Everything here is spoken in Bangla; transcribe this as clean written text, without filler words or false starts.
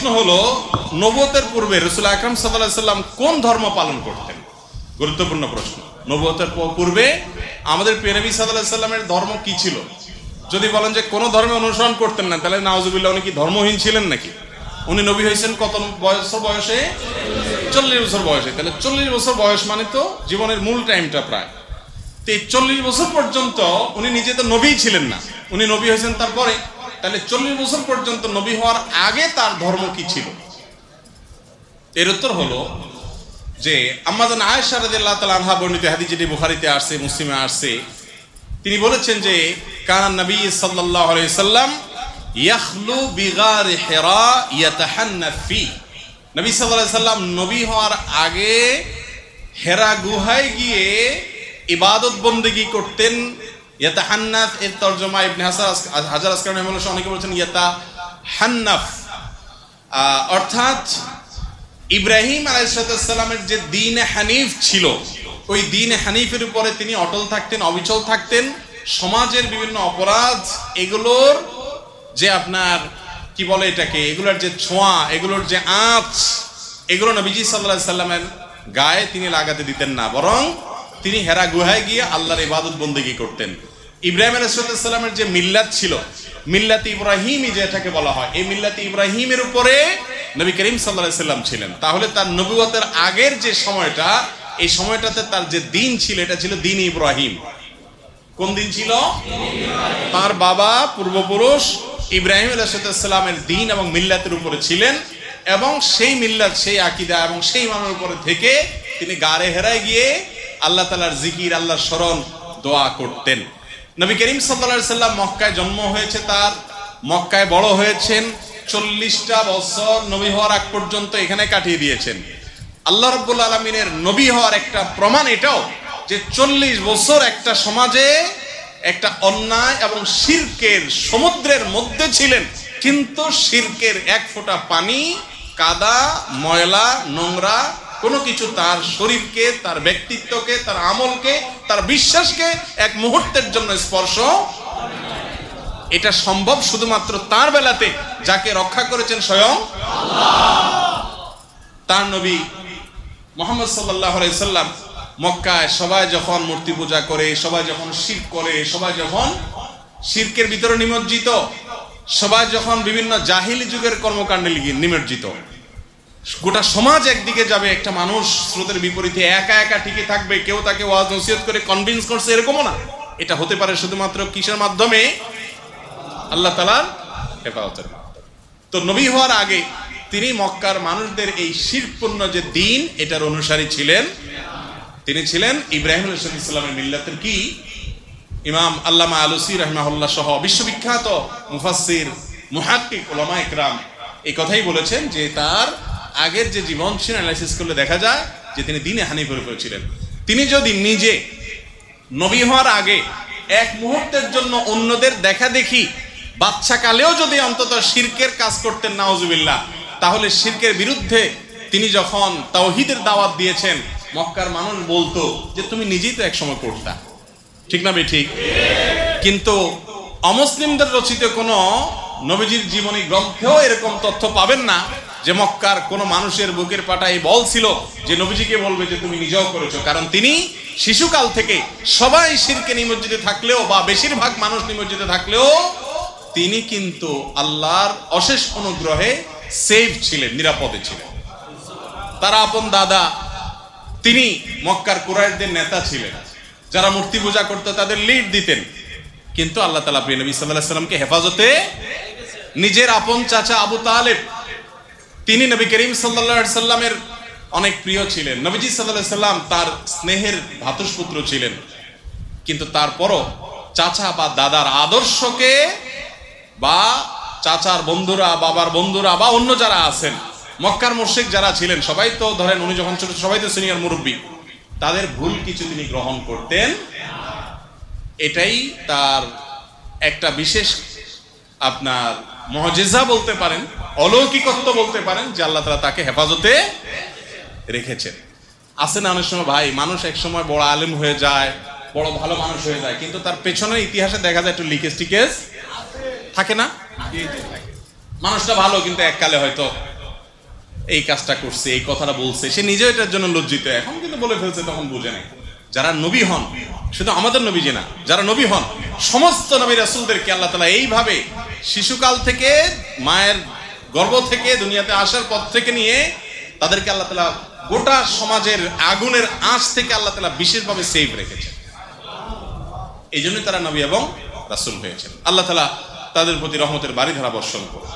প্রশ্ন হলো, নবুয়তের পূর্বে রাসূল আকরাম সাল্লাল্লাহু আলাইহি সাল্লাম কোন ধর্ম পালন করতেন? গুরুত্বপূর্ণ প্রশ্ন। নবুয়তের পূর্বে আমাদের প্রিয় নবী সাল্লাল্লাহু আলাইহি সাল্লামের ধর্ম কি ছিল? যদি বলেন যে কোন ধর্মে অনুসরণ করতেন না, তাহলে নাউজুবিল্লাহ, উনি কি ধর্মহীন ছিলেন নাকি? উনি নবী হয়েছেন কত বছর বয়সে? 40 বছর বয়সে। তাহলে 40 বছর বয়স মানে তো জীবনের মূল টাইমটা প্রায়। তো এই 40 বছর পর্যন্ত উনি নিজে তো নবী ছিলেন না, উনি নবী হয়েছেন তারপরে। তাহলে 40 বছর পর্যন্ত নবী হওয়ার আগে তার ধর্ম কি ছিল? এর উত্তর হলো যে আম্মা জান আয়েশা রাদিয়াল্লাহু তাআলা আনহা বর্ণিত হাদিস, যেটি বুখারীতে আসছে, মুসলিমে আসছে, তিনি বলেছেন যে কানান নবী সাল্লাল্লাহু আলাইহি সাল্লাম ইয়াখলু বিগার হিরা ইয়াতাহান্নাফ ফি। নবী সাল্লাল্লাহু আলাইহি সাল্লাম নবী হওয়ার আগে হেরা গুহায় গিয়ে ইবাদত বন্দেগী করতেন। ইয়াতাহান্নাফ এর তরজমা ইবনে হাজার আসকালানী রাহিমাহুল্লাহ অনেকে বলেছেন ইয়াতাহান্নাফ, অর্থাৎ ইব্রাহিম আলাইহিস সালামের যে দ্বীন হানিফ ছিল, ওই দ্বীন হানিফের উপরে তিনি অটল থাকতেন, অবিচল থাকতেন। সমাজের বিভিন্ন অপরাধ, এগুলোর যে আপনার কি বলে এটাকে, এগুলোর যে ছোঁয়া, এগুলোর যে আঁচ, এগুলো নবীজি সাল্লাল্লাহু আলাইহি সাল্লামের গায়ে তিনি লাগাতে দিতেন না, বরং তিনি হেরা গুহায় গিয়ে আল্লাহর ইবাদত বন্দেগী করতেন। ইব্রাহিম আলাইহিস সালামের যে মিল্লাত ছিল, মিল্লাত ইব্রাহিমী যেটাকে বলা হয়, এই মিল্লাত ইব্রাহিমের উপরে নবী করিম সাল্লাল্লাহু আলাইহি সাল্লাম ছিলেন। তাহলে তার নবুয়তের আগের যে সময়টা, এই সময়টাতে তার যে দিন ছিল, এটা ছিল দিন ইব্রাহিম। কোন দিন ছিল? তার বাবা পূর্বপুরুষ ইব্রাহিম আলাইহিস সালামের দিন এবং মিল্লাতের উপরে ছিলেন, এবং সেই মিল্লাত, সেই আকীদা এবং সেই ইমানের উপরে থেকে তিনি গারে হেরায় গিয়ে আল্লাহ তাআলার জিকির, আল্লাহর স্মরণ, দোয়া করতেন। নবী করিম সাল্লাল্লাহু আলাইহি সাল্লাম মক্কায় জন্ম হয়েছে, তার মক্কায় বড় হয়েছেন, 40টা বছর নবী হওয়ার আগ পর্যন্ত এখানে কাটিয়ে দিয়েছেন। আল্লাহ রাব্বুল আলামিনের নবী হওয়ার একটা প্রমাণ এটাও যে 40 বছর একটা সমাজে একটা অন্যায় এবং শিরকের সমুদ্রের মধ্যে ছিলেন, কিন্তু শিরকের এক ফোঁটা পানি, কাদা, ময়লা, নোংরা কোনো কিছু তার শরীরকে, তার ব্যক্তিত্বকে, তার আমলকে, তার বিশ্বাসকে এক মুহূর্তের জন্য স্পর্শ। এটা সম্ভব শুধুমাত্র তার বেলাতে, যাকে রক্ষা করেছেন স্বয়ং আল্লাহ। তার নবী মুহাম্মদ সাল্লাল্লাহু আলাইহি সাল্লাম মক্কায় সবাই যখন মূর্তি পূজা করে, সবাই যখন শিরক করে, সবাই যখন শিরকের ভিতরে নিমজ্জিত, সবাই যখন বিভিন্ন জাহিলি যুগের কর্মকাণ্ডে নিমজ্জিত, গোটা সমাজ একদিকে যাবে, একটা মানুষ স্রোতের বিপরীতে একা একা টিকে থাকবে, কেউ তাকে ওয়াজ নসিহত করে কনভিন্স করছে, এরকমও না। এটা হতে পারে শুধুমাত্র কিসের মাধ্যমে? আল্লাহ তাআলার হেফাজতের মাধ্যমে। তো নবী হওয়ার আগে তিনি মক্কার মানুষদের এই শিরকপূর্ণ যে দিন, এটার অনুসারী ছিলেন। তিনি ছিলেন ইব্রাহিম আলাইহিস সালামের মিল্লাতের কি ইমাম আল্লামা আলুসি রাহিমাহুল্লাহ সহ বিশ্ববিখ্যাত মুফাসসির, মুহাক্কিক, উলামা ইকরাম এই কথাই বলেছেন যে তার আগের যে জীবন ছিল অ্যানালাইসিস করলে দেখা যায় যে তিনি দ্বীনে হানিফের উপর ছিলেন। তিনি যদি নিজে নবী হওয়ার আগে এক মুহূর্তের জন্য অন্যদের দেখা দেখি বাচ্চা কালেও যদি অন্তত শিরকের কাজ করতেন, নাউজুবিল্লাহ, তাহলে শিরকের বিরুদ্ধে তিনি যখন তাওহীদের দাওয়াত দিয়েছেন, মক্কার মানুষ বলতো যে তুমি নিজেই তো একসময় করতা, ঠিক না ঠিক? কিন্তু অমুসলিমদের রচিত কোনো নবীজির জীবনী গ্রন্থেও এরকম তথ্য পাবেন না যে মক্কার কোনো মানুষের বুকের পাটায় বল ছিল যে নবীজিকে বলবে যে তুমি নিজেও করেছো। কারণ তিনি শিশুকাল থেকে সবাই শিরকে নিমজ্জিত থাকলেও, বা বেশিরভাগ মানুষ নিমজ্জিত থাকলেও, তিনি কিন্তু আল্লাহর অশেষ অনুগ্রহে সেফ ছিলেন, নিরাপদে ছিলেন। তার আপন দাদা, তিনি মক্কার কুরাইশদের নেতা ছিলেন, যারা মূর্তি পূজা করতো তাদের লিড দিতেন। কিন্তু আল্লাহ তাআলা প্রিয় নবী সাল্লাল্লাহু আলাইহি সাল্লামকে হেফাজতে, নিজের আপন চাচা আবু তালেব, তিনি নবী করিম সাল্লাল্লাহু আলাইহি সাল্লামের অনেক প্রিয় ছিলেন। নবীজি সাল্লাল্লাহু আলাইহি সাল্লাম তার স্নেহের ভ্রাতুষ্পুত্র ছিলেন, কিন্তু তারপরও চাচা বা দাদার আদর্শকে, বা চাচার বন্ধুরা, বাবার বন্ধুরা, বা অন্য যারা আছেন, মক্কার মুশরিক যারা ছিলেন, সবাই তো ধরেন উনি যখন ছোট, সবাই তো সিনিয়র মুরব্বী, তাদের ভুল কিছু তিনি গ্রহণ করতেন। এটাই তার একটা বিশেষ আপনার মুজিজা বলতে পারেন, অলৌকিকত্ব বলতে পারেন, যে আল্লাহ তাআলা তাকে হেফাজতে রেখেছেন। আছে না অনেক সময় ভাই, মানুষ এক সময় বড় আলেম হয়ে যায়, বড় ভালো মানুষ হয়ে যায়, কিন্তু তার পেছনের ইতিহাসে দেখা যায় একটু লিকেজ টিকেজ থাকে না? মানুষটা ভালো, কিন্তু এককালে হয়তো এই কাজটা করছে, এই কথাটা বলছে, সে নিজেও এটার জন্য লজ্জিত, এখন কিন্তু বলে ফেলছে, তখন বুঝে নাই। যারা নবী হন, শুধু আমাদের নবী যে না, যারা নবী হন, সমস্ত নবী রাসূলদেরকে আল্লাহ তাআলা এইভাবে শিশুকাল থেকে, মায়ের গর্ভ থেকে, দুনিয়াতে আসার পর থেকে নিয়ে তাদেরকে আল্লাহ তাআলা গোটা সমাজের আগুনের আঁচ থেকে আল্লাহ তাআলা বিশেষভাবে সেভ রেখেছেন। এই জন্যই তারা নবী এবং রাসূল হয়েছেন। আল্লাহ তাআলা তাদের প্রতি রহমতের বারিধারা বর্ষণ করুন।